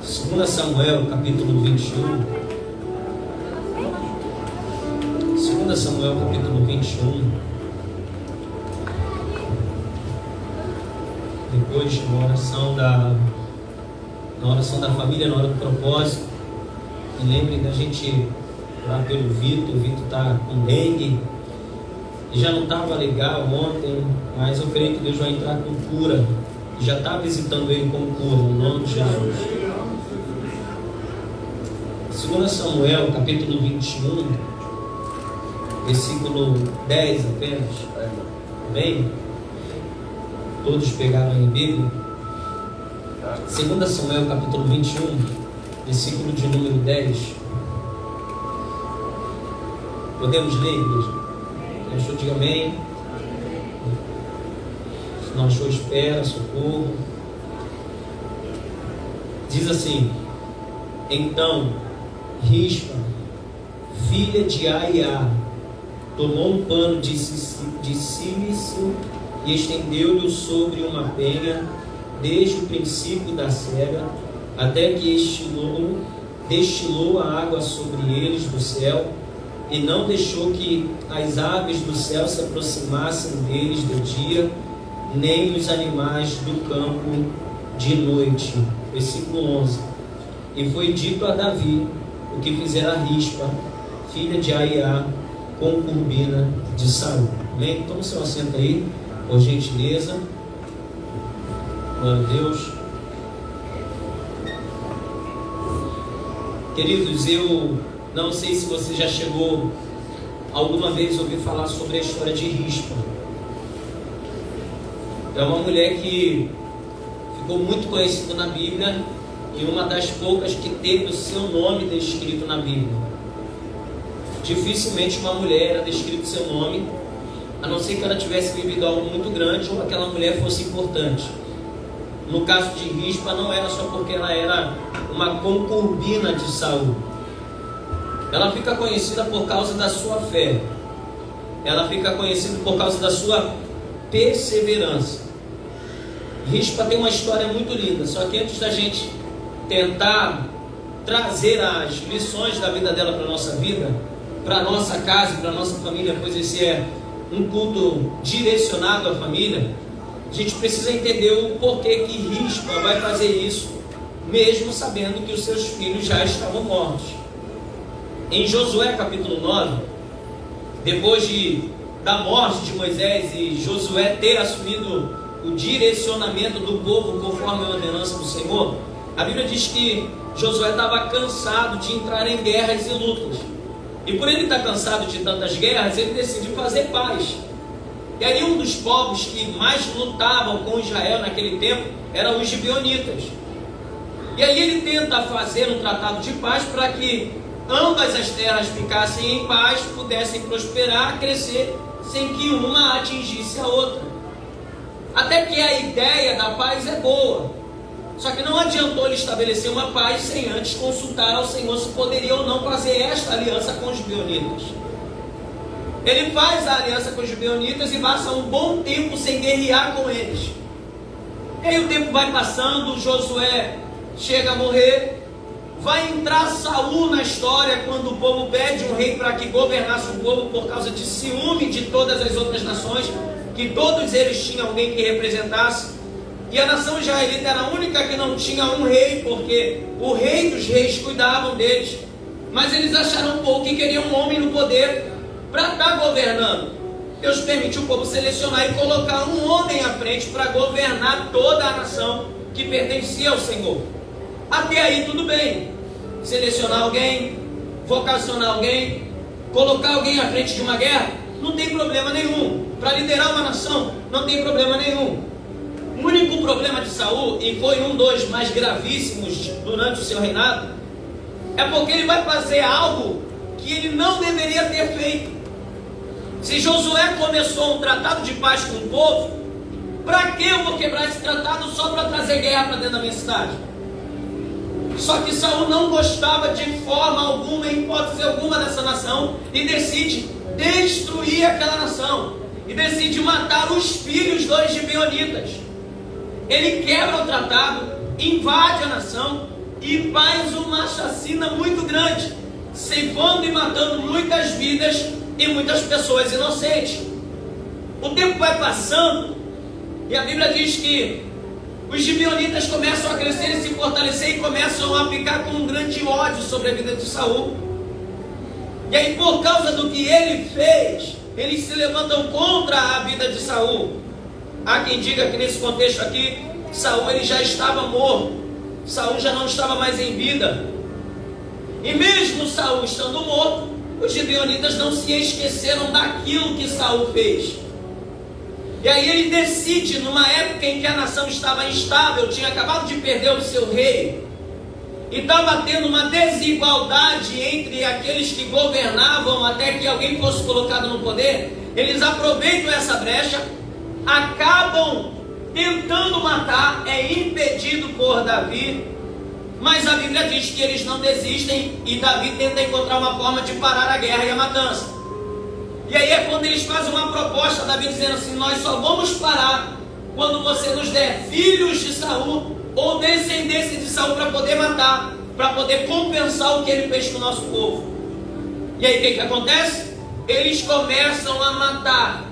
2 Samuel, capítulo 21. 2 Samuel, capítulo 21. Depois, na oração da família, na hora do propósito, e lembrem da gente orar pelo Vitor. O Vitor está com dengue. E já não estava legal ontem, mas eu creio que Deus vai entrar com cura. E já está visitando ele com cura, no nome de Jesus. 2 Samuel, capítulo 21, versículo 10 apenas. Amém? Todos pegaram em Bíblia. 2 Samuel, capítulo 21, versículo de número 10. Podemos ler, igreja? Quem achou, diga amém. Se não achou, espera, socorro. Diz assim: então Rispa, filha de Aiá, tomou um pano de silício e estendeu-lhe sobre uma penha, desde o princípio da cega, até que destilou a água sobre eles do céu, e não deixou que as aves do céu se aproximassem deles de dia, nem os animais do campo de noite. Versículo 11. E foi dito a Davi o que fizera Rispa, filha de Aiá, concubina de Saul. Amém? Toma seu assento aí, por gentileza. Glória a Deus. Queridos, eu não sei se você já chegou alguma vez a ouvir falar sobre a história de Rispa. É uma mulher que ficou muito conhecida na Bíblia e uma das poucas que teve o seu nome descrito na Bíblia. Dificilmente uma mulher era descrito seu nome, a não ser que ela tivesse vivido algo muito grande ou aquela mulher fosse importante. No caso de Rispa, não era só porque ela era uma concubina de Saul. Ela fica conhecida por causa da sua fé. Ela fica conhecida por causa da sua perseverança. Rispa tem uma história muito linda. Só que antes da gente tentar trazer as lições da vida dela para a nossa vida, para a nossa casa, para a nossa família, pois esse é um culto direcionado à família, a gente precisa entender o porquê que Rispa vai fazer isso, mesmo sabendo que os seus filhos já estavam mortos. Em Josué capítulo 9, depois da morte de Moisés e Josué ter assumido o direcionamento do povo conforme a ordenança do Senhor, a Bíblia diz que Josué estava cansado de entrar em guerras e lutas. E por ele estar cansado de tantas guerras, ele decidiu fazer paz. E aí um dos povos que mais lutavam com Israel naquele tempo eram os gibeonitas. E aí ele tenta fazer um tratado de paz para que ambas as terras ficassem em paz, pudessem prosperar, crescer, sem que uma atingisse a outra. Até que a ideia da paz é boa. Só que não adiantou ele estabelecer uma paz sem antes consultar ao Senhor se poderia ou não fazer esta aliança com os gibeonitas. Ele faz a aliança com os gibeonitas e passa um bom tempo sem guerrear com eles. E aí o tempo vai passando, Josué chega a morrer, vai entrar Saul na história quando o povo pede um rei para que governasse o povo por causa de ciúme de todas as outras nações, que todos eles tinham alguém que representasse. E a nação israelita era a única que não tinha um rei, porque o rei dos reis cuidavam deles. Mas eles acharam pouco e queriam um homem no poder para estar governando. Deus permitiu o povo selecionar e colocar um homem à frente para governar toda a nação que pertencia ao Senhor. Até aí tudo bem. Selecionar alguém, vocacionar alguém, colocar alguém à frente de uma guerra, não tem problema nenhum. Para liderar uma nação, não tem problema nenhum. O único problema de Saul, e foi um dos mais gravíssimos durante o seu reinado, é porque ele vai fazer algo que ele não deveria ter feito. Se Josué começou um tratado de paz com o povo, para que eu vou quebrar esse tratado só para trazer guerra para dentro da minha cidade? Só que Saul não gostava de forma alguma, em hipótese alguma, dessa nação, e decide destruir aquela nação, e decide matar os filhos dos gibeonitas. Ele quebra o tratado, invade a nação, e faz uma chacina muito grande, ceifando e matando muitas vidas e muitas pessoas inocentes. O tempo vai passando e a Bíblia diz que os gibeonitas começam a crescer e se fortalecer e começam a ficar com um grande ódio sobre a vida de Saul. E aí, por causa do que ele fez, eles se levantam contra a vida de Saul. Há quem diga que nesse contexto aqui, Saul ele já estava morto. Saul já não estava mais em vida. E mesmo Saul estando morto, os gibeonitas não se esqueceram daquilo que Saul fez. E aí ele decide, numa época em que a nação estava instável, tinha acabado de perder o seu rei, e estava tendo uma desigualdade entre aqueles que governavam até que alguém fosse colocado no poder. Eles aproveitam essa brecha, acabam tentando matar, é impedido por Davi, mas a Bíblia diz que eles não desistem e Davi tenta encontrar uma forma de parar a guerra e a matança. E aí é quando eles fazem uma proposta, Davi dizendo assim: nós só vamos parar quando você nos der filhos de Saul ou descendência de Saul para poder matar, para poder compensar o que ele fez com o nosso povo. E aí o que acontece? Eles começam a matar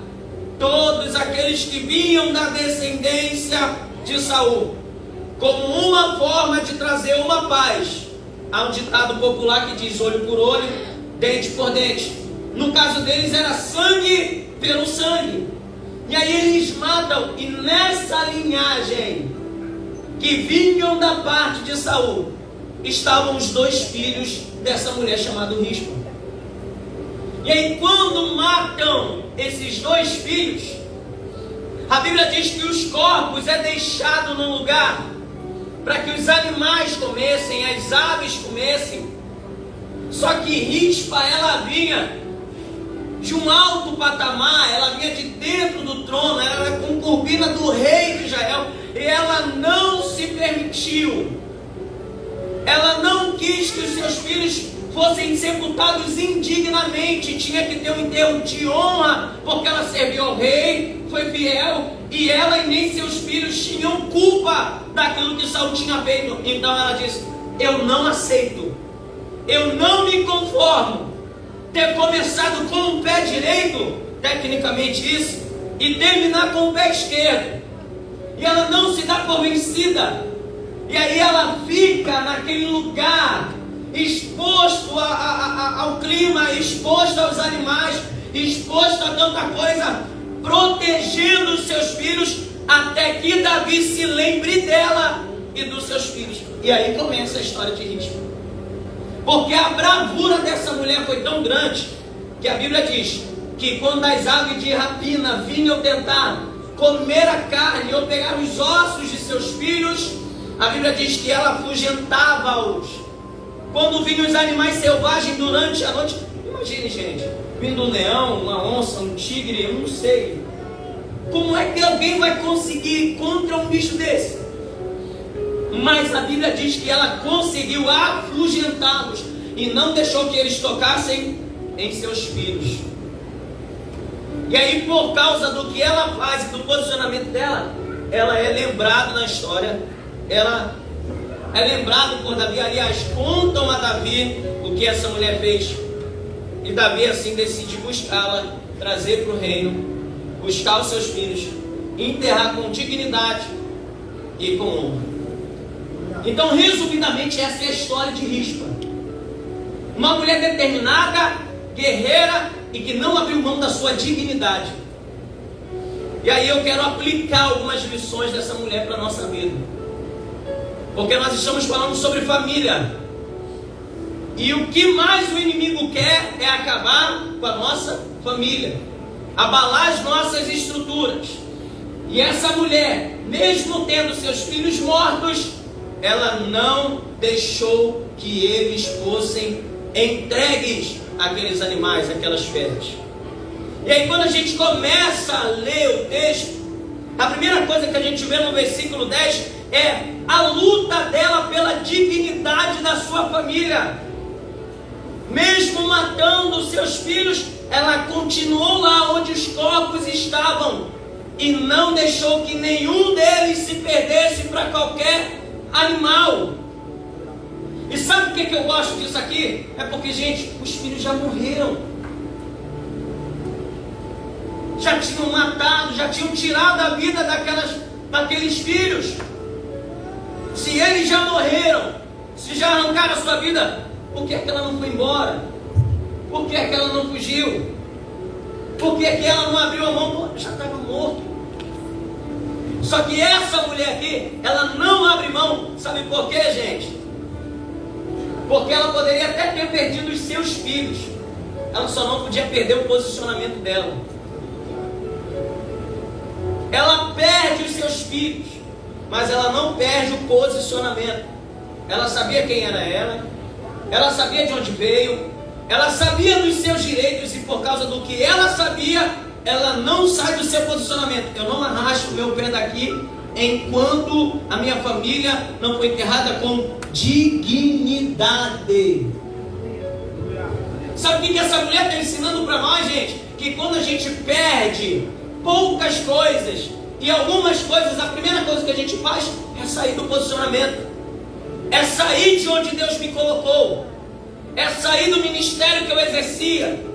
todos aqueles que vinham da descendência de Saul, como uma forma de trazer uma paz. Há um ditado popular que diz: olho por olho, dente por dente. No caso deles era sangue pelo sangue. E aí eles matam, e nessa linhagem que vinham da parte de Saul, estavam os dois filhos dessa mulher chamada Rispa. E aí quando matam esses dois filhos, a Bíblia diz que os corpos é deixado num lugar para que os animais comessem, as aves comessem. Só que Rispa, ela vinha de um alto patamar, ela vinha de dentro do trono, ela era concubina do rei de Israel, e ela não se permitiu, ela não quis que os seus filhos fossem sepultados indignamente. Tinha que ter um enterro de honra, porque ela serviu ao rei, foi fiel, e ela e nem seus filhos tinham culpa daquilo que Saul tinha feito. Então ela disse: eu não aceito, eu não me conformo ter começado com o pé direito, tecnicamente isso, e terminar com o pé esquerdo. E ela não se dá por vencida. E aí ela fica naquele lugar, exposto ao clima, exposto aos animais, exposto a tanta coisa, protegendo os seus filhos, até que Davi se lembre dela e dos seus filhos. E aí começa a história de Rispa. Porque a bravura dessa mulher foi tão grande, que a Bíblia diz que quando as aves de rapina vinham tentar comer a carne ou pegar os ossos de seus filhos, a Bíblia diz que ela afugentava-os. Quando vinham os animais selvagens durante a noite, imagine, gente, vindo um leão, uma onça, um tigre, eu não sei. Como é que alguém vai conseguir ir contra um bicho desse? Mas a Bíblia diz que ela conseguiu afugentá-los e não deixou que eles tocassem em seus filhos. E aí, por causa do que ela faz e do posicionamento dela, ela é lembrada na história. Ela é lembrada por Davi. Aliás, contam a Davi o que essa mulher fez. E Davi assim decide buscá-la, trazer para o reino, buscar os seus filhos, enterrar com dignidade e com honra. Então, resumidamente, essa é a história de Rispa. Uma mulher determinada, guerreira e que não abriu mão da sua dignidade. E aí eu quero aplicar algumas lições dessa mulher para a nossa vida. Porque nós estamos falando sobre família. E o que mais o inimigo quer é acabar com a nossa família, abalar as nossas estruturas. E essa mulher, mesmo tendo seus filhos mortos, ela não deixou que eles fossem entregues àqueles animais, àquelas feras. E aí quando a gente começa a ler o texto, a primeira coisa que a gente vê no versículo 10 é a luta dela pela dignidade da sua família. Mesmo matando seus filhos, ela continuou lá onde os corpos estavam e não deixou que nenhum deles se perdesse para qualquer animal. sabe por que eu gosto disso aqui? É porque, gente, os filhos já morreram. Já tinham matado, já tinham tirado a vida daqueles filhos. Se eles já morreram, se já arrancaram a sua vida, por que ela não foi embora? Por que ela não fugiu? Por que ela não abriu a mão? Pô, já estava morto. Só que essa mulher aqui, ela não abre mão. Sabe por quê, gente? Porque ela poderia até ter perdido os seus filhos. Ela só não podia perder o posicionamento dela. Ela perde os seus filhos, mas ela não perde o posicionamento. Ela sabia quem era ela, ela sabia de onde veio, ela sabia dos seus direitos, e por causa do que ela sabia, ela não sai do seu posicionamento. Eu não arrasto o meu pé daqui enquanto a minha família não foi enterrada com dignidade. Sabe o que essa mulher está ensinando para nós, gente? Que quando a gente perde poucas coisas e algumas coisas, a primeira coisa que a gente faz é sair do posicionamento, é sair de onde Deus me colocou, é sair do ministério que eu exercia,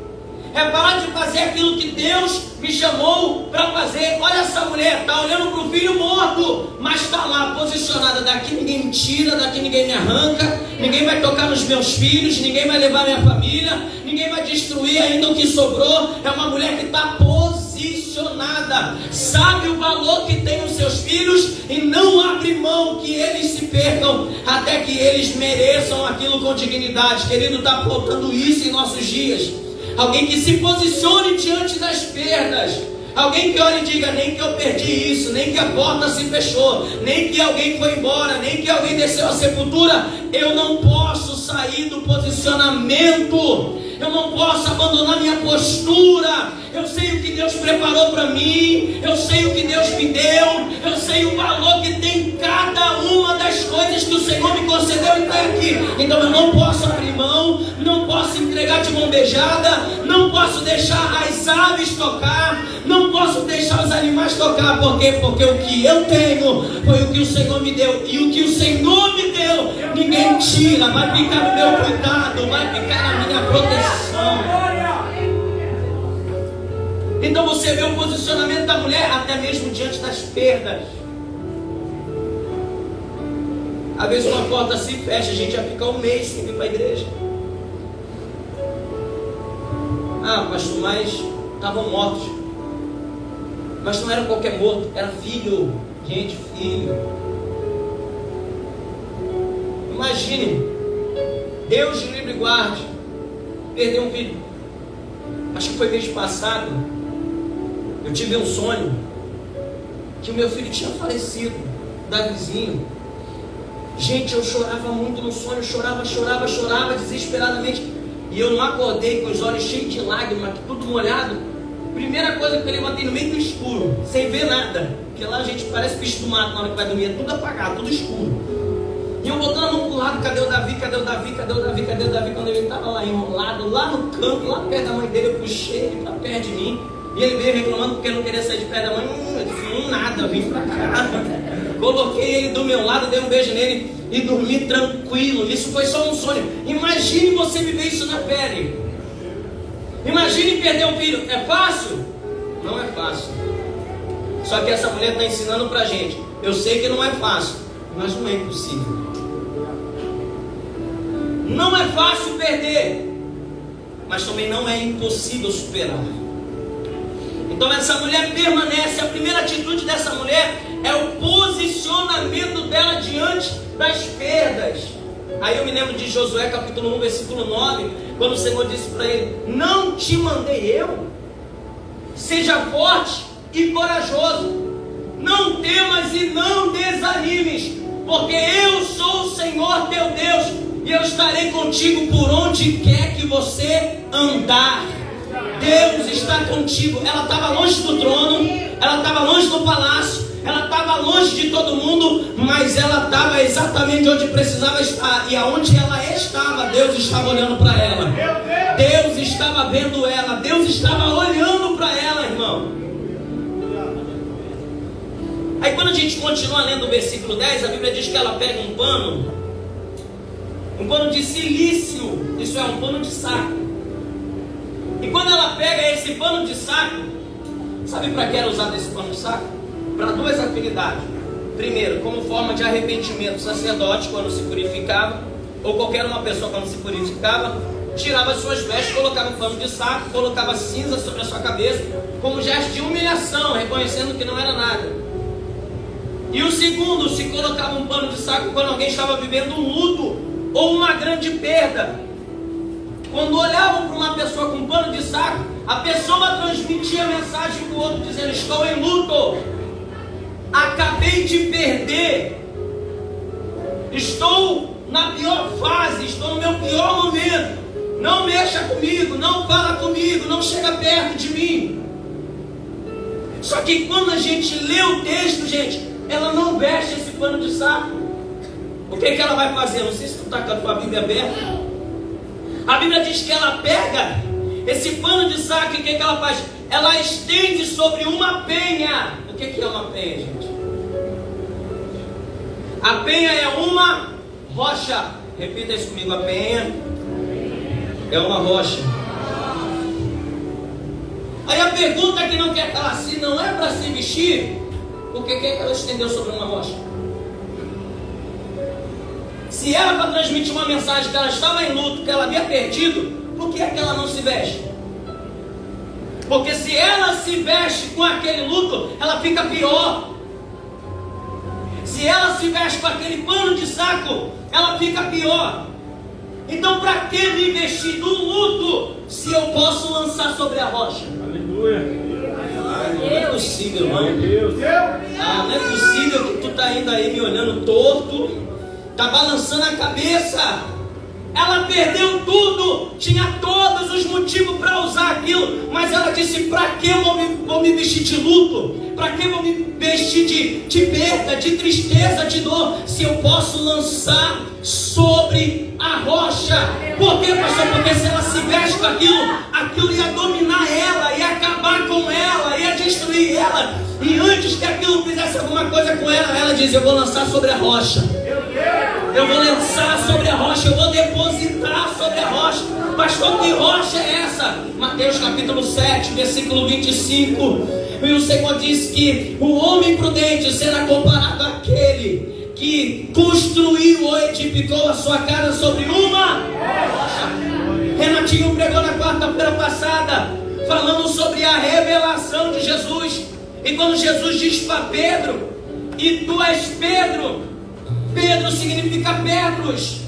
é parar de fazer aquilo que Deus me chamou para fazer. Olha essa mulher, está olhando para o filho morto, mas está lá posicionada. Daqui ninguém me tira, daqui ninguém me arranca, ninguém vai tocar nos meus filhos, ninguém vai levar minha família, ninguém vai destruir ainda o que sobrou. É uma mulher que está posicionada, sabe o valor que tem os seus filhos e não abre mão que eles se percam até que eles mereçam aquilo com dignidade. Querido, está faltando isso em nossos dias. Alguém que se posicione diante das perdas. Alguém que olhe e diga: nem que eu perdi isso, nem que a porta se fechou, nem que alguém foi embora, nem que alguém desceu à sepultura, eu não posso sair do posicionamento. Eu não posso abandonar minha postura. Eu sei o que Deus preparou para mim, eu sei o que Deus me deu, eu sei o valor que tem cada uma das coisas que o Senhor me concedeu e está aqui. Então eu não posso abrir mão, não posso entregar de mão beijada, não posso deixar as aves tocar, não posso deixar os animais tocar. Por quê? Porque o que eu tenho foi o que o Senhor me deu, e o que o Senhor me deu ninguém tira. Vai ficar no meu cuidado, vai ficar na minha proteção. Então você vê o posicionamento da mulher até mesmo diante das perdas. Às vezes uma porta se fecha, a gente já fica um mês sem vir para a igreja. Ah, pastor, mas estavam mortos. Mas não era qualquer morto, era filho. Gente, filho. Imagine, Deus de livre guarde, perdeu um filho. Acho que foi mês passado. Eu tive um sonho que o meu filho tinha falecido, Davizinho. Gente, eu chorava muito no sonho, chorava desesperadamente. E eu não acordei com os olhos cheios de lágrimas, tudo molhado. Primeira coisa que eu levantei no meio do escuro, sem ver nada. Porque lá a gente parece bicho do mato na hora que vai dormir, é tudo apagado, tudo escuro. E eu botando a mão pro lado: cadê o Davi, cadê o Davi, cadê o Davi, cadê o Davi? Quando ele estava lá enrolado, lá no canto, lá perto da mãe dele, eu puxei ele para perto de mim. E ele veio reclamando porque não queria sair de perto da mãe. Eu disse: nada, vim pra cá. Coloquei ele do meu lado, dei um beijo nele e dormi tranquilo. Isso foi só um sonho. Imagine você viver isso na pele. Imagine perder um filho. É fácil? Não é fácil. Só que essa mulher está ensinando pra gente. Eu sei que não é fácil, mas não é impossível. Não é fácil perder, mas também não é impossível superar. Então essa mulher permanece. A primeira atitude dessa mulher é o posicionamento dela diante das perdas. Aí eu me lembro de Josué capítulo 1 versículo 9, quando o Senhor disse para ele: não te mandei eu? Seja forte e corajoso, não temas e não desanimes, porque eu sou o Senhor teu Deus, e eu estarei contigo por onde quer que você andar. Deus está contigo. Ela estava longe do trono, ela estava longe do palácio, ela estava longe de todo mundo, mas ela estava exatamente onde precisava estar. E aonde ela estava, Deus estava olhando para ela. Deus estava vendo ela. Deus estava olhando para ela, irmão. Aí quando a gente continua lendo o versículo 10, a Bíblia diz que ela pega um pano um pano de silício, isso é, um pano de saco. E quando ela pega esse pano de saco, sabe para que era usado esse pano de saco? Para duas afinidades. Primeiro, como forma de arrependimento, o sacerdote, quando se purificava, ou qualquer uma pessoa quando se purificava, tirava as suas vestes, colocava um pano de saco, colocava cinza sobre a sua cabeça, como gesto de humilhação, reconhecendo que não era nada. E o segundo, se colocava um pano de saco quando alguém estava vivendo um luto ou uma grande perda. Quando olhavam para uma pessoa com um pano de saco, a pessoa transmitia a mensagem para o outro dizendo: estou em luto, acabei de perder, estou na pior fase, estou no meu pior momento, não mexa comigo, não fala comigo, não chega perto de mim. Só que quando a gente lê o texto, gente, ela não veste esse pano de saco. O que ela vai fazer? Não sei se tu está com a tua Bíblia aberta. A Bíblia diz que ela pega esse pano de saco e o que ela faz? Ela estende sobre uma penha. O que é uma penha, gente? A penha é uma rocha. Repita isso comigo: a penha é uma rocha. Aí a pergunta que não quer calar, se não é para se vestir, por que ela estendeu sobre uma rocha? Se era para transmitir uma mensagem que ela estava em luto, que ela havia perdido, por que ela não se veste? Porque se ela se veste com aquele luto, ela fica pior. Se ela se veste com aquele pano de saco, ela fica pior. Então para que me vestir do luto, se eu posso lançar sobre a rocha? Aleluia. Não é possível, irmão. Não é possível que tu tá indo aí me olhando torto, tá balançando a cabeça. Ela perdeu tudo, tinha todos os motivos para usar aquilo, mas ela disse: para que eu vou me vestir de luto? Para que eu vou me vestir de perda, de tristeza, de dor, se eu posso lançar sobre a rocha? Por quê, pastor? Porque se ela se veste com aquilo ia dominar ela, ia acabar com ela, ia destruir ela. E antes que aquilo fizesse alguma coisa com ela, ela diz: eu vou lançar sobre a rocha. Eu vou lançar sobre a rocha, eu vou depositar sobre a rocha. Pastor, que rocha é essa? Mateus capítulo 7, versículo 25. E o Senhor diz que o homem prudente será comparado àquele que construiu ou edificou a sua casa sobre uma rocha. Renatinho pregou na quarta-feira passada, falando sobre a revelação de Jesus. E quando Jesus diz para Pedro: e tu és Pedro. Pedro significa Petros.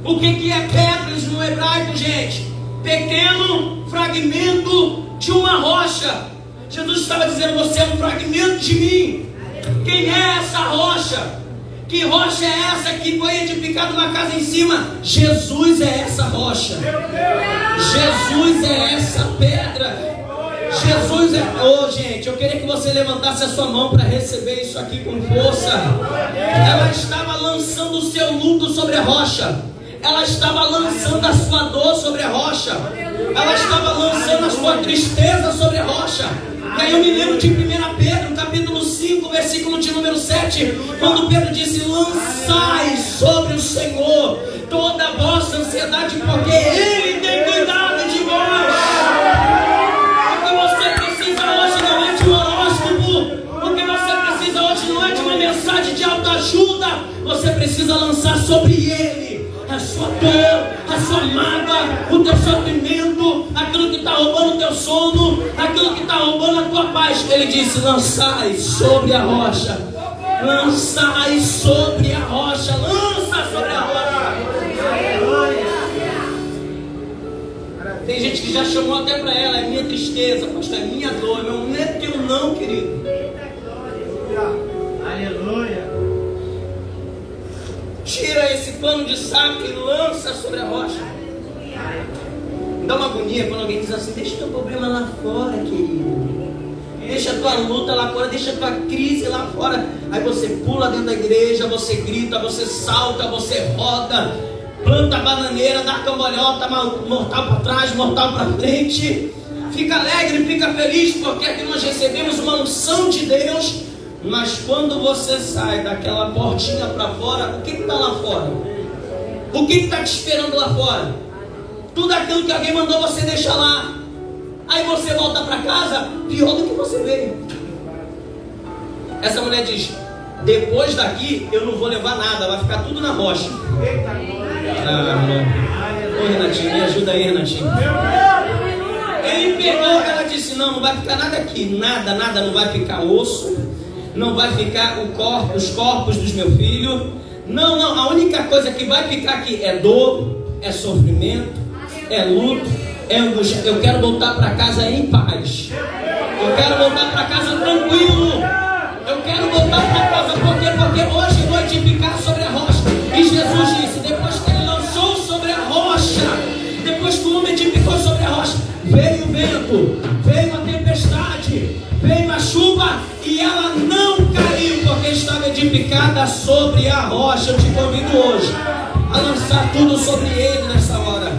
O que é Petros no hebraico, gente? Pequeno fragmento de uma rocha. Jesus estava dizendo: você é um fragmento de mim. Quem é essa rocha? Que rocha é essa que foi edificada uma casa em cima? Jesus é essa rocha. Jesus é essa pedra. Jesus é... Oh, gente, eu queria que você levantasse a sua mão para receber isso aqui com força. Ela estava lançando o seu luto sobre a rocha. Ela estava lançando a sua dor sobre a rocha. Ela estava lançando a sua tristeza sobre a rocha. E aí eu me lembro de 1 Pedro, capítulo 5, versículo de número 7, quando Pedro disse: lançai sobre o Senhor toda a vossa ansiedade, porque Ele tem cuidado de vós. O que você precisa hoje não é de um horóscopo. O que você precisa hoje não é de uma mensagem de autoajuda. Você precisa lançar sobre Ele a sua dor, a sua mágoa, o teu sofrimento, aquilo que está roubando o teu sono, aquilo que está roubando a tua paz. Ele disse: lançai sobre a rocha. Lançai sobre a rocha. Lança sobre a rocha. Tem gente que já chamou até para ela: é minha tristeza, pastor, é minha dor. Não é teu não, querido. Aleluia. Tira esse pano de saco e lança sobre a rocha. Dá uma agonia quando alguém diz assim: deixa teu problema lá fora, querido. Deixa a tua luta lá fora, deixa a tua crise lá fora. Aí você pula dentro da igreja, você grita, você salta, você roda, planta a bananeira, dá cambalhota, mortal para trás, mortal para frente. Fica alegre, fica feliz, porque aqui nós recebemos uma unção de Deus. Mas quando você sai daquela portinha para fora, o que está lá fora? O que está te esperando lá fora? Tudo aquilo que alguém mandou você deixar lá. Aí você volta para casa pior do que você veio. Essa mulher diz: depois daqui eu não vou levar nada, vai ficar tudo na rocha. Ô Renatinho, me ajuda aí, Renatinho. Ele pegou, ela disse: não vai ficar nada aqui, nada, não vai ficar osso, não vai ficar os corpos dos meus filhos. Não, a única coisa que vai ficar aqui é dor, é sofrimento, é luto, é angústia. Eu quero voltar para casa em paz. Eu quero voltar para casa tranquilo. Eu quero voltar para casa porque hoje vou edificar sobre a rocha. E Jesus disse, depois que ele lançou sobre a rocha, depois que o homem edificou sobre a rocha, veio o vento, veio a tempestade, veio a chuva e ela não caiu porque estava edificada sobre a rocha. Eu te convido hoje a lançar tudo sobre ele nessa hora,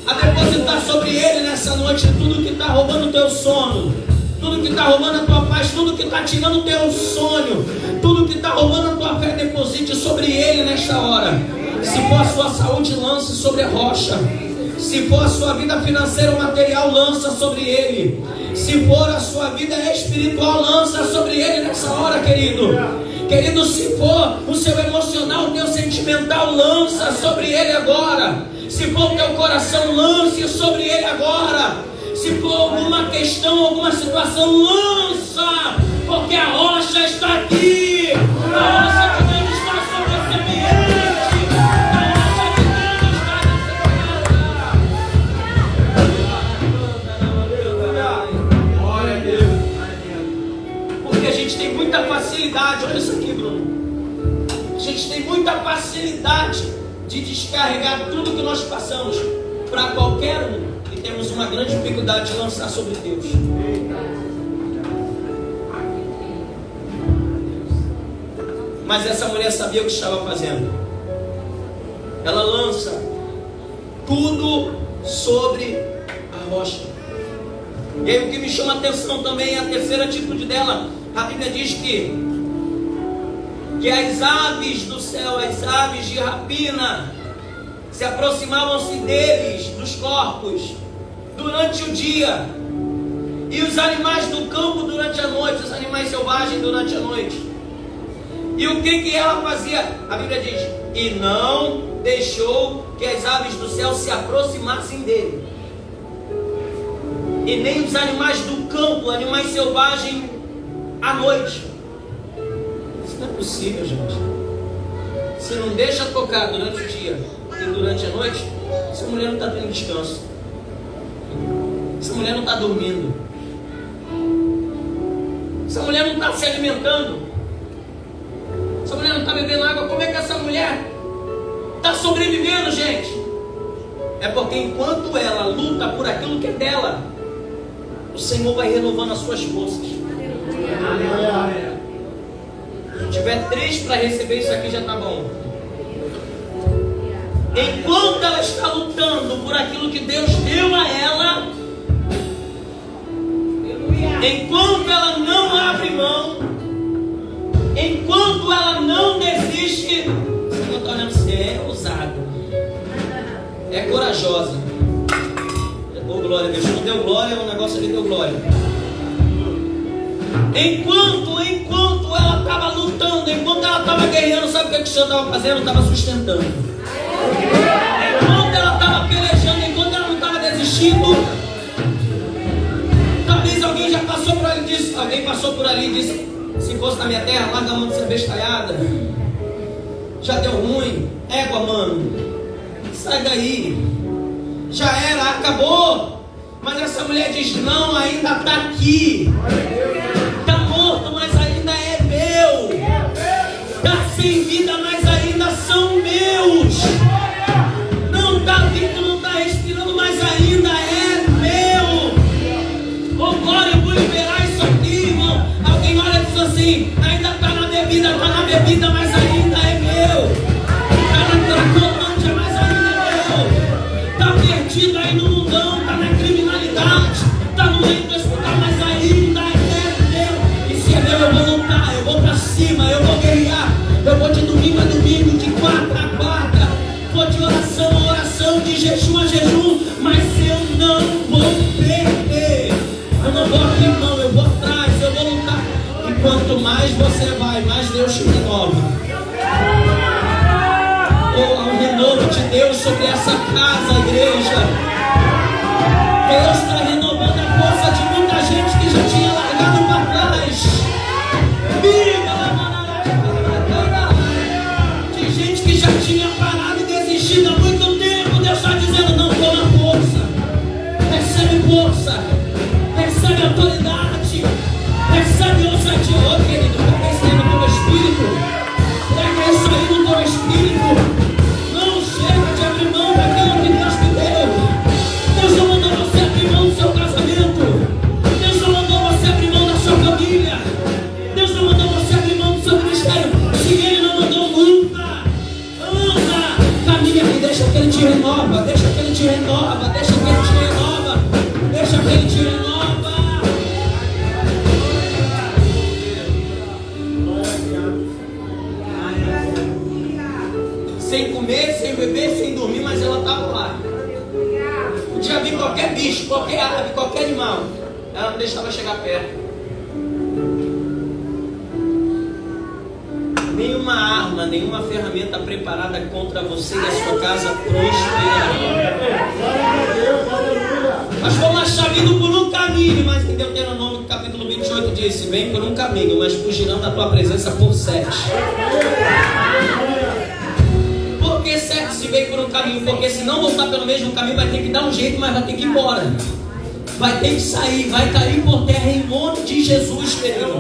a depositar sobre ele nessa noite tudo que está roubando o teu sono, tudo que está roubando a tua paz, tudo que está tirando o teu sonho, tudo que está roubando a tua fé, deposite sobre ele nesta hora. Se for a sua saúde, lance sobre a rocha. Se for a sua vida financeira ou material, lança sobre ele. Se for a sua vida espiritual, lança sobre ele nessa hora, querido. Querido, se for o seu emocional, o teu sentimental, lança sobre ele agora. Se for o teu coração, lance sobre ele agora. Se for alguma questão, alguma situação, lança, porque a rocha está aqui. A rocha de Deus está sobre esse ambiente. A rocha de Deus está nesse Glória a Deus. Porque a gente tem muita facilidade, olha isso aqui, Bruno. A gente tem muita facilidade de descarregar tudo que nós passamos para qualquer um. Temos uma grande dificuldade de lançar sobre Deus. Mas essa mulher sabia o que estava fazendo. Ela lança tudo sobre a rocha. E aí o que me chama a atenção também é a terceira atitude dela. A Bíblia diz que as aves do céu, as aves de rapina, se aproximavam-se deles, dos corpos, durante o dia, e os animais do campo durante a noite, os animais selvagens durante a noite. E o que ela fazia? A Bíblia diz: e não deixou que as aves do céu se aproximassem dele, e nem os animais do campo, animais selvagens à noite. Isso não é possível, gente. Se não deixa tocar durante o dia e durante a noite, essa mulher não está tendo descanso. Essa mulher não está dormindo. Essa mulher não está se alimentando. Essa mulher não está bebendo água. Como é que essa mulher está sobrevivendo, gente? É porque enquanto ela luta por aquilo que é dela, o Senhor vai renovando as suas forças. Se tiver 3 para receber isso aqui, já está bom. Enquanto ela está lutando por aquilo que Deus deu a ela, enquanto ela não abre mão, enquanto ela não desiste, você não está olhando, você é ousada, é corajosa. Oh, glória a Deus, não deu glória, o negócio ali deu glória. Enquanto ela estava lutando, enquanto ela estava guerreando, sabe o que o Senhor estava fazendo? Estava sustentando. Enquanto ela estava pelejando, enquanto ela não estava desistindo, talvez alguém já passou por ali e disse, alguém passou por ali e disse: se fosse na minha terra, larga a mão de ser bestalhada. Já deu ruim, égua, mano, sai daí, já era, acabou. Mas essa mulher diz: não, ainda está aqui. Está morto, mas ainda é meu. Está sem vida, mas ainda são meus. Não está vivo, não está respirando, mas ainda é meu. Oh glória, eu vou liberar isso aqui, irmão. Alguém olha e diz assim: ainda está na bebida, mas ainda é meu. Está na tracolândia, mas ainda é meu. Está perdido aí no mundão, está na criminalidade, está no meio do hospital, mas ainda é Deus sobre essa casa, igreja. Deus está renovando a força de muita gente que já tinha largado para trás. De gente que já tinha parado e desistido há muito tempo. Deus está dizendo: não, toma força. Recebe força. Recebe autoridade. Recebe ousadia. Ô querido, pega isso aí no teu espírito. Pega isso aí no teu espírito. Não chega de abrir mão daquilo que Deus te deu. Deus não mandou você abrir mão do seu casamento. Deus não mandou você abrir mão da sua família. Deus não mandou você abrir mão do seu ministério. Se Ele não mandou, luta. Caminha aqui, deixa que Ele te renova. Deixa que Ele te renova. Deixa que Ele te renova. Deixa que Ele te renova. Sem comer, sem beber, sem dormir, mas ela estava lá. Podia vir qualquer bicho, qualquer ave, qualquer animal. Ela não deixava chegar perto. Nenhuma arma, nenhuma ferramenta preparada contra você e a sua casa prosperará. Mas vamos achar vindo por um caminho, mas em Deuteronômio capítulo 28 disse: vem por um caminho, mas fugirão da tua presença por 7. Por que 7 se veio por um caminho? Porque se não voltar pelo mesmo caminho, vai ter que dar um jeito, mas vai ter que ir embora. Vai ter que sair, vai cair por terra em nome de Jesus, querido.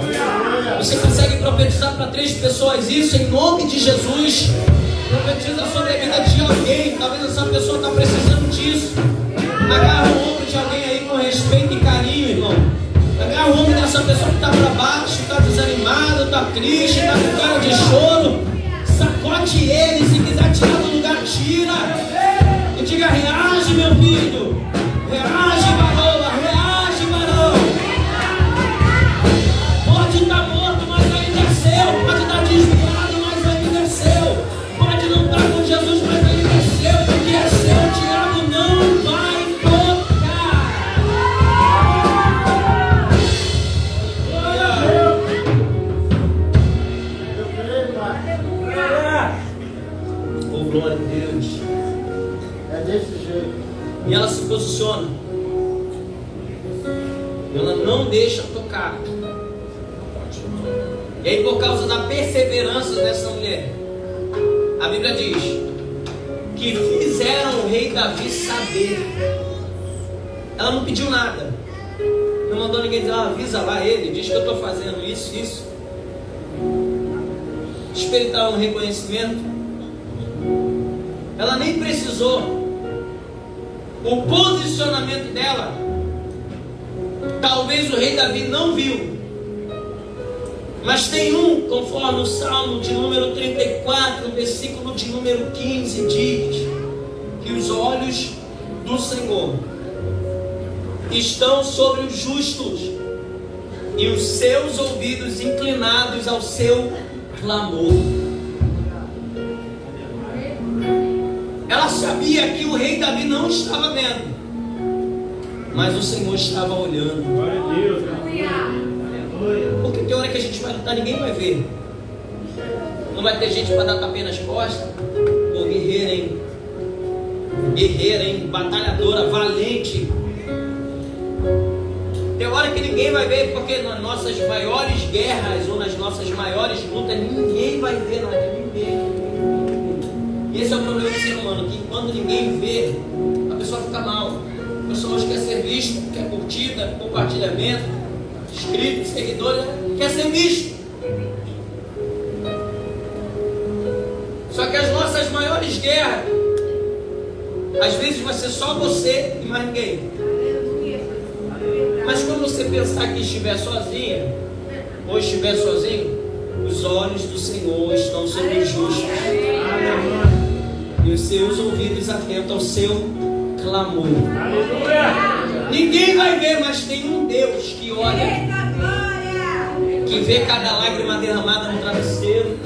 Você consegue profetizar para 3 pessoas isso em nome de Jesus? Profetiza sobre a vida de alguém. Talvez essa pessoa está precisando disso. Agarra o ombro de alguém aí com respeito e carinho, irmão. Agarra o ombro dessa pessoa que está para baixo, está desanimado, está triste, está com cara de choro. Sacode ele, se quiser tirar do lugar, tira. E diga: reage, meu filho. Reage, varoa, reage, varão. Pode estar morto, mas ainda é seu. Pode estar desviado, mas ainda é seu. Pode não estar com Jesus, mas ainda é seu. Porque é seu, o diabo não vai tocar. Oh, glória a Deus. É desse jeito. E ela se posiciona. Ela não deixa tocar. E aí, por causa da perseverança dessa mulher, a Bíblia diz que fizeram o rei Davi saber. Ela não pediu nada. Não mandou ninguém dizer: avisa lá ele, diz que eu estou fazendo isso. Espiritual um reconhecimento. Ela nem precisou. O posicionamento dela, talvez o rei Davi não viu. Mas tem conforme o Salmo de número 34, versículo de número 15, diz que os olhos do Senhor estão sobre os justos e os seus ouvidos inclinados ao seu clamor. Ela sabia que o rei Davi não estava vendo, mas o Senhor estava olhando. Glória a Deus. Porque tem hora que a gente vai lutar, ninguém vai ver. Não vai ter gente para dar tapinha nas costas. Pô, guerreira, hein? Batalhadora, valente. Tem hora que ninguém vai ver, porque nas nossas maiores guerras ou nas nossas maiores lutas, ninguém vai ver nada, ninguém. E esse é o problema do ser humano, que quando ninguém vê, a pessoa fica mal. A pessoa hoje quer ser vista, quer curtida, compartilhamento, inscritos, seguidores, quer ser visto. Só que as nossas maiores guerras, às vezes vai ser só você e mais ninguém. Mas quando você pensar que estiver sozinha, ou estiver sozinho, os olhos do Senhor estão sobre os justos. E os seus ouvidos atentos ao seu clamor. Ninguém vai ver, mas tem um Deus que olha, que vê cada lágrima derramada no travesseiro,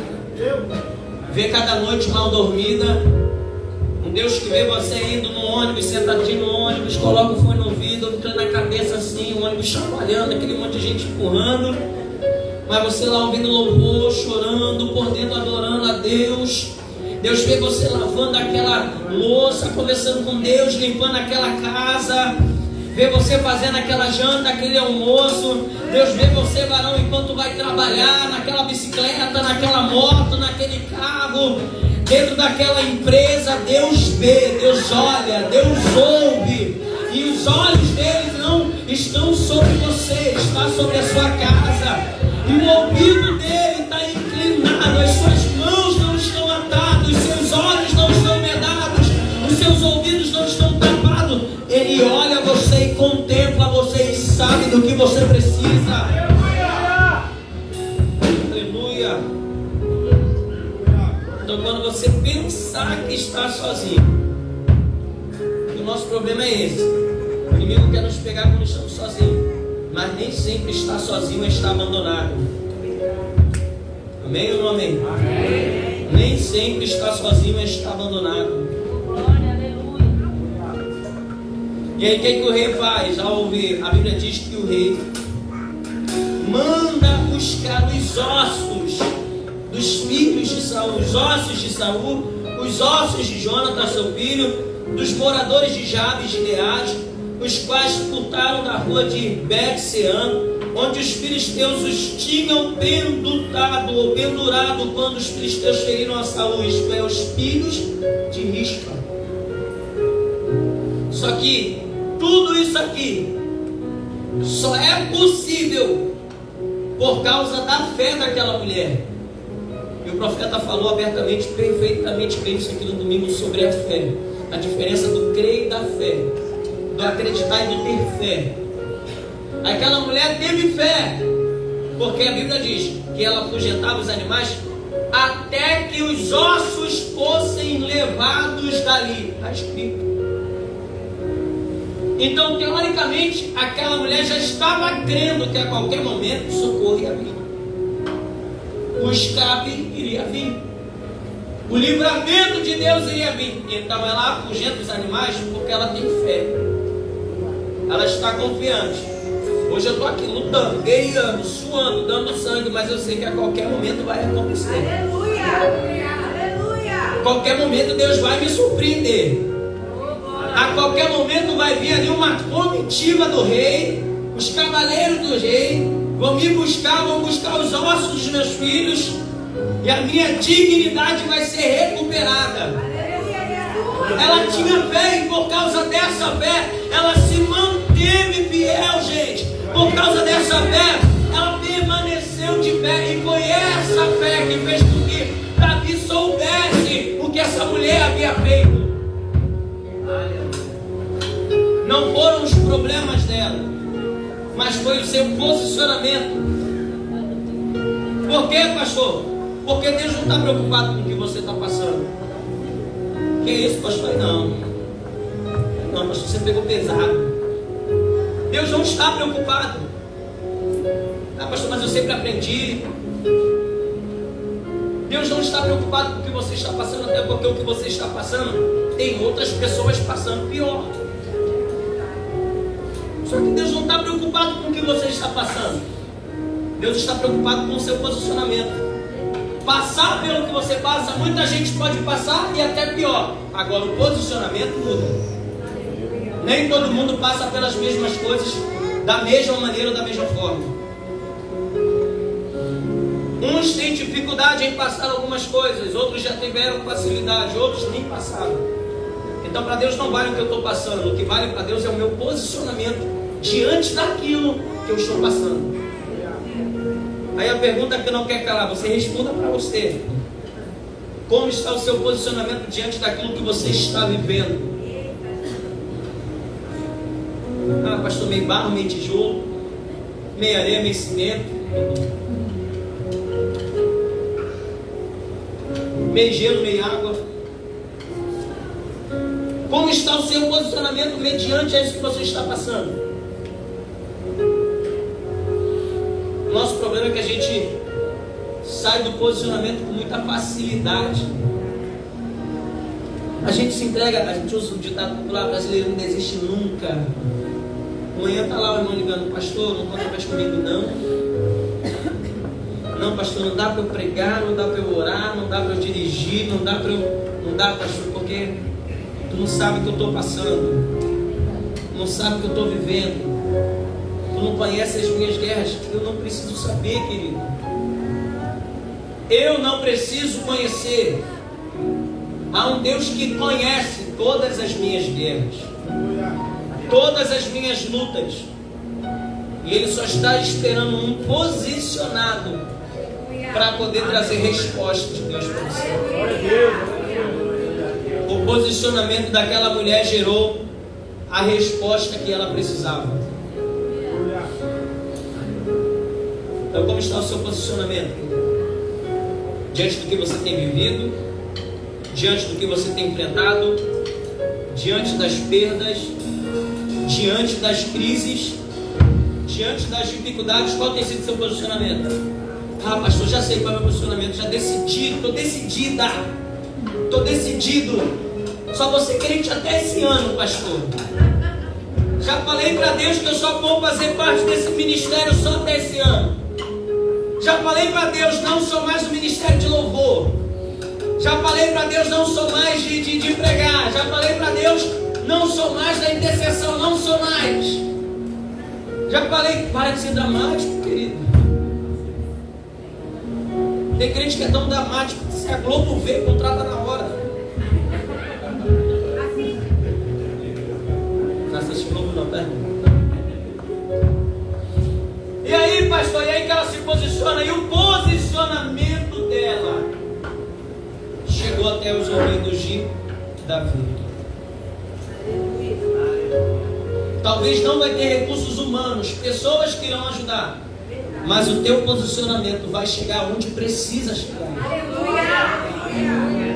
vê cada noite mal dormida. Um Deus que vê você indo no ônibus, sentadinho no ônibus, coloca o fone no ouvido, inclina a cabeça assim, o ônibus chacoalhando, aquele monte de gente empurrando, mas você lá ouvindo louvor, chorando, por dentro adorando a Deus. Deus vê você lavando aquela louça, conversando com Deus, limpando aquela casa. Vê você fazendo aquela janta, aquele almoço. Deus vê você, varão, enquanto vai trabalhar naquela bicicleta, naquela moto, naquele carro, dentro daquela empresa. Deus vê, Deus olha, Deus ouve. E os olhos dele não estão sobre você, está sobre a sua casa. E o ouvido dele está inclinado, as suas mãos não estão atadas, os seus olhos não estão vedados, os seus ouvidos não estão tapados. Ele olha você e contempla você e sabe do que você precisa. Aleluia. Então, quando você pensar que está sozinho, o nosso problema é esse: o inimigo quer nos pegar quando estamos sozinhos, mas nem sempre está sozinho, está abandonado. Amém ou não amém? Amém. Nem sempre está sozinho, está abandonado. Glória, aleluia. E aí o que o rei faz? Ao ouvir, a Bíblia diz que o rei manda buscar os ossos dos filhos de Saul, os ossos de Saul, os ossos de Jonathan, seu filho, dos moradores de Jabes, de Gileade, os quais sepultaram na rua de Bet-Sean, onde os filisteus os tinham pendurado ou pendurado quando os filisteus feriram a Saul, isto é, os filhos de Rispa. Só que tudo isso aqui só é possível por causa da fé daquela mulher. E o profeta falou abertamente, perfeitamente bem isso aqui no domingo, sobre a fé, a diferença do crer e da fé, do acreditar e do ter fé. Aquela mulher teve fé, porque a Bíblia diz que ela afugentava os animais até que os ossos fossem levados dali. Está escrito. Então, teoricamente, aquela mulher já estava crendo que a qualquer momento o socorro ia vir, o escape iria vir, o livramento de Deus iria vir. Então ela afugenta os animais porque ela tem fé, ela está confiante. Hoje eu estou aqui lutando, guerreando, suando, dando sangue, mas eu sei que a qualquer momento vai acontecer. Aleluia, aleluia. A qualquer momento Deus vai me surpreender. A qualquer momento vai vir ali uma comitiva do rei, os cavaleiros do rei vão me buscar, vão buscar os ossos dos meus filhos, e a minha dignidade vai ser recuperada. Ela tinha fé e por causa dessa fé ela se manteve fiel, gente. Por causa dessa fé ela permaneceu de pé, e foi essa fé que fez com que Davi soubesse o que essa mulher havia feito. Não foram os problemas dela, mas foi o seu posicionamento. Por quê, pastor? Porque Deus não está preocupado com o que você está passando. Que isso, pastor? Não, pastor, você pegou pesado. Deus não está preocupado. Ah, pastor, mas eu sempre aprendi. Deus não está preocupado com o que você está passando, até porque o que você está passando tem outras pessoas passando pior. Só que Deus não está preocupado com o que você está passando. Deus está preocupado com o seu posicionamento. Passar pelo que você passa, muita gente pode passar e até pior. Agora o posicionamento muda. Nem todo mundo passa pelas mesmas coisas da mesma maneira ou da mesma forma. Uns têm dificuldade em passar algumas coisas, outros já tiveram facilidade, outros nem passaram. Então para Deus não vale o que eu estou passando. O que vale para Deus é o meu posicionamento diante daquilo que eu estou passando. Aí a pergunta que não quer calar, você responda para você: como está o seu posicionamento diante daquilo que você está vivendo? Ah, pastor, meio barro, meio tijolo, meio areia, meio cimento, meio gelo, meio água. Como está o seu posicionamento mediante a isso que você está passando? Nosso problema é que a gente sai do posicionamento com muita facilidade. A gente se entrega, a gente usa o ditado popular brasileiro: não desiste nunca. Amanhã está lá o irmão ligando: pastor, não conta mais comigo não. Não, pastor, não dá para eu pregar, não dá para eu orar, não dá para eu dirigir, não dá, pastor, porque tu não sabe o que eu estou passando, não sabe o que eu estou vivendo, tu não conhece as minhas guerras. Eu não preciso saber, querido. Eu não preciso conhecer. Há um Deus que conhece todas as minhas guerras, todas as minhas lutas, e Ele só está esperando um posicionado para poder trazer resposta de Deus para você. O posicionamento daquela mulher gerou a resposta que ela precisava. Então, como está o seu posicionamento? Diante do que você tem vivido, diante do que você tem enfrentado, diante das perdas, diante das crises, diante das dificuldades, qual tem sido o seu posicionamento? Ah, pastor, já sei qual é o meu posicionamento, já decidi, estou decidida, estou decidido. Só vou ser crente até esse ano, pastor. Já falei para Deus que eu só vou fazer parte desse ministério só até esse ano. Já falei para Deus, não sou mais do ministério de louvor. Já falei para Deus, não sou mais de pregar. Já falei para Deus, não sou mais da intercessão, não sou mais. Já falei, para de ser dramático, querido. Tem crente que é tão dramático que se a Globo vê, contrata na hora. Não assiste Globo não, tá? E aí, pastor, e aí que ela se posiciona? E o posicionamento dela chegou até os ouvidos de Davi. Talvez não vai ter recursos humanos, pessoas que irão ajudar, mas o teu posicionamento vai chegar onde precisa chegar.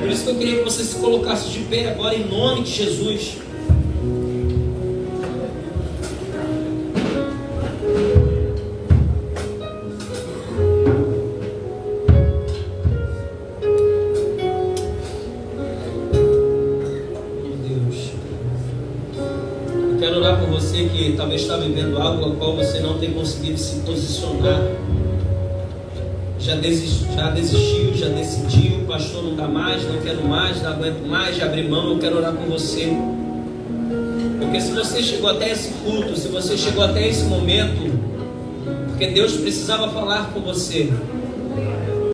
Por isso que eu queria que você se colocasse de pé agora em nome de Jesus. Que talvez está vivendo algo ao qual você não tem conseguido se posicionar, já desistiu, já decidiu, pastor, não dá mais, não quero mais, não aguento mais, já abri mão. Eu quero orar com você, porque se você chegou até esse culto, se você chegou até esse momento, porque Deus precisava falar com você,